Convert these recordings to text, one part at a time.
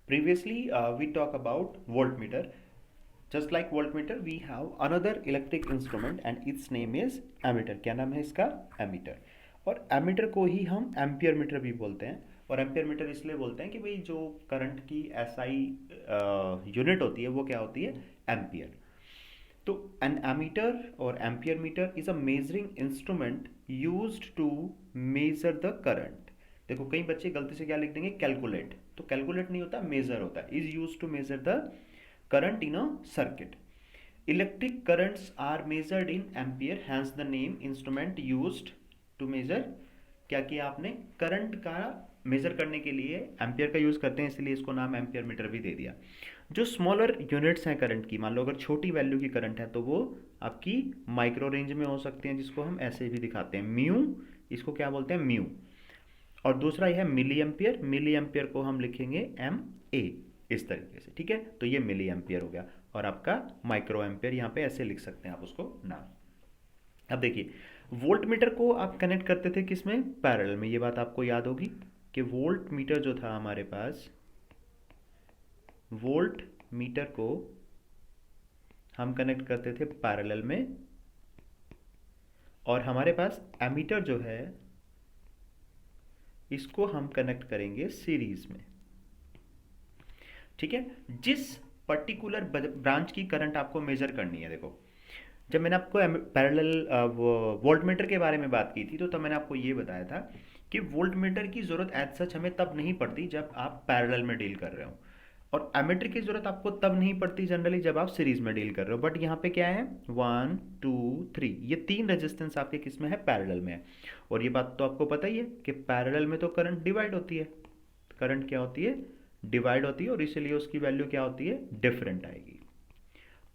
Previously, we talk about voltmeter. Just like voltmeter, we have another electric instrument and its name is ammeter. क्या नाम है इसका? Ammeter. और ammeter को ही हम एम्पियर मीटर भी बोलते हैं. और एम्पियर मीटर इसलिए बोलते हैं कि भाई जो करंट की एसआई यूनिट होती है वो क्या होती है? एम्पियर. तो एन एमीटर और ampere meter is a measuring instrument used to measure the current. देखो कई बच्चे गलती से क्या लिख देंगे? कैलकुलेट. तो कैलकुलेट नहीं होता, मेजर होता है. Is use to measure the current in a circuit. Electric currents are measured in ampere, hence the name instrument used to measure. क्या किया आपने? करंट का मेजर करने के लिए एम्पियर का यूज करते हैं, इसलिए इसको नाम एम्पियर मीटर भी दे दिया. जो स्मॉलर यूनिट्स हैं करंट की, मान लो अगर छोटी वैल्यू की करंट है तो वो आपकी माइक्रो रेंज में हो सकते हैं, जिसको हम ऐसे भी दिखाते हैं म्यू. इसको क्या बोलते हैं? म्यू. और दूसरा यह है मिली एम्पियर. मिली एम्पियर को हम लिखेंगे एम ए, इस तरीके से. ठीक है, तो ये मिली एम्पियर हो गया. और आपका माइक्रो एम्पियर यहाँ पे ऐसे लिख सकते हैं आप उसको नाम. अब देखिए, वोल्ट मीटर को आप कनेक्ट करते थे किसमें? पैरेलल में. ये बात आपको याद होगी कि वोल्ट मीटर जो था हमारे पास, वोल्ट मीटर को हम कनेक्ट करते थे पैरेलल में. और हमारे पास एमीटर जो है इसको हम कनेक्ट करेंगे सीरीज में. ठीक है, जिस पर्टिकुलर ब्रांच की करंट आपको मेजर करनी है. देखो, जब मैंने आपको पैरेलल वोल्ट मीटर के बारे में बात की थी तो तब मैंने आपको ये बताया था कि वोल्ट मीटर की ज़रूरत एज सच हमें तब नहीं पड़ती जब आप पैरेलल में डील कर रहे हो, और एमीटर की ज़रूरत आपको तब नहीं पड़ती जनरली जब आप सीरीज में डील कर रहे हो. बट यहाँ पे क्या है? 1 2 3, ये तीन रेजिस्टेंस आपके किस में है? पैरेलल में है. और ये बात तो आपको पता ही है कि पैरेलल में तो करंट डिवाइड होती है. करंट क्या होती है? डिवाइड होती है, और इसीलिए उसकी वैल्यू क्या होती है? डिफरेंट आएगी.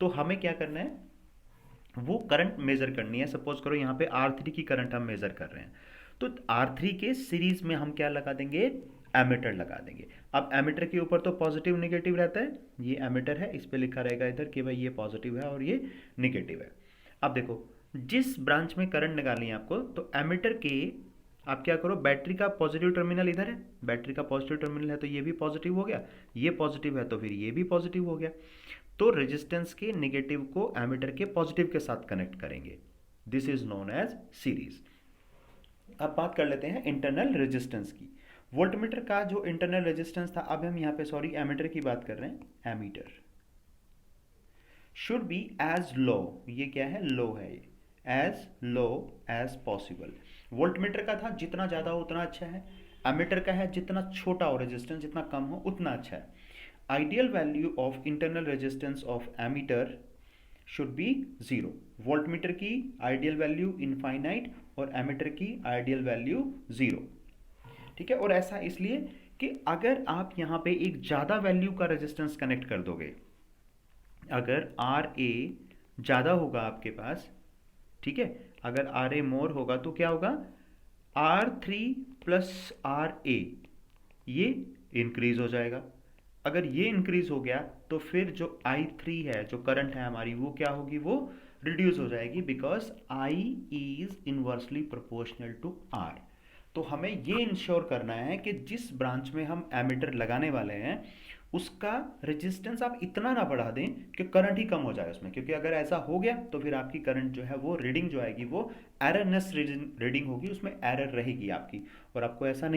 तो हमें क्या करना है? वो करंट मेजर करनी है. सपोज करो यहाँ पे R3 की करंट हम मेजर कर रहे हैं, तो R3 के सीरीज में हम क्या लगा देंगे? एमीटर लगा देंगे. अब एमीटर के ऊपर तो पॉजिटिव निगेटिव रहता है. ये एमीटर है, इस पे लिखा रहेगा इधर कि भाई ये पॉजिटिव है और ये निगेटिव है. अब देखो, जिस ब्रांच में करंट निकालनी है आपको, तो एमीटर के आप क्या करो? बैटरी का पॉजिटिव टर्मिनल इधर है, बैटरी का पॉजिटिव टर्मिनल है तो ये भी पॉजिटिव हो गया, ये पॉजिटिव है तो फिर ये भी पॉजिटिव हो गया. तो रेजिस्टेंस के नेगेटिव को एमीटर के पॉजिटिव के साथ कनेक्ट करेंगे. This is known as series. अब बात कर लेते हैं इंटरनल रेजिस्टेंस की. वोल्टमीटर का जो इंटरनल रेजिस्टेंस था, अब हम यहाँ पे सॉरी एमीटर की बात कर रहे हैं. Ammeter should be as low, ये क्या है? लो है ये. As low as possible. Voltmeter का था जितना ज़्यादा हो उतना अच्छा है. एमीटर का है जितना छोटा हो रेजिस्टेंस, जितना कम हो उतना अच्छा है. Ideal value of internal resistance of ammeter should be zero. Voltmeter की आइडियल वैल्यू इनफाइनाइट और एमीटर की आइडियल वैल्यू जीरो. ठीक है, और ऐसा इसलिए कि अगर आप यहाँ पे एक ज़्यादा वैल्यू का रेजिस्टेंस कनेक्ट कर दोगे, अगर आर ए ज़्यादा होगा आपके पास, ठीक है, अगर आर ए मोर होगा तो क्या होगा? R3 प्लस आर ए ये इंक्रीज हो जाएगा. अगर ये इंक्रीज हो गया तो फिर जो I3 है, जो करंट है हमारी, वो क्या होगी? वो रिड्यूस हो जाएगी, because I is inversely proportional to R. तो हमें ये इंश्योर करना है कि जिस ब्रांच में हम एमीटर लगाने वाले हैं उसका रेजिस्टेंस आप इतना ना बढ़ा दें कि करंट ही कम हो जाए उसमें, क्योंकि अगर ऐसा हो गया तो फिर आपकी करंट जो है वो रीडिंग जो आएगी वो एररनेस रीडिंग होगी, उसमें एरर रहेगी आपकी, और आपको ऐसा नहीं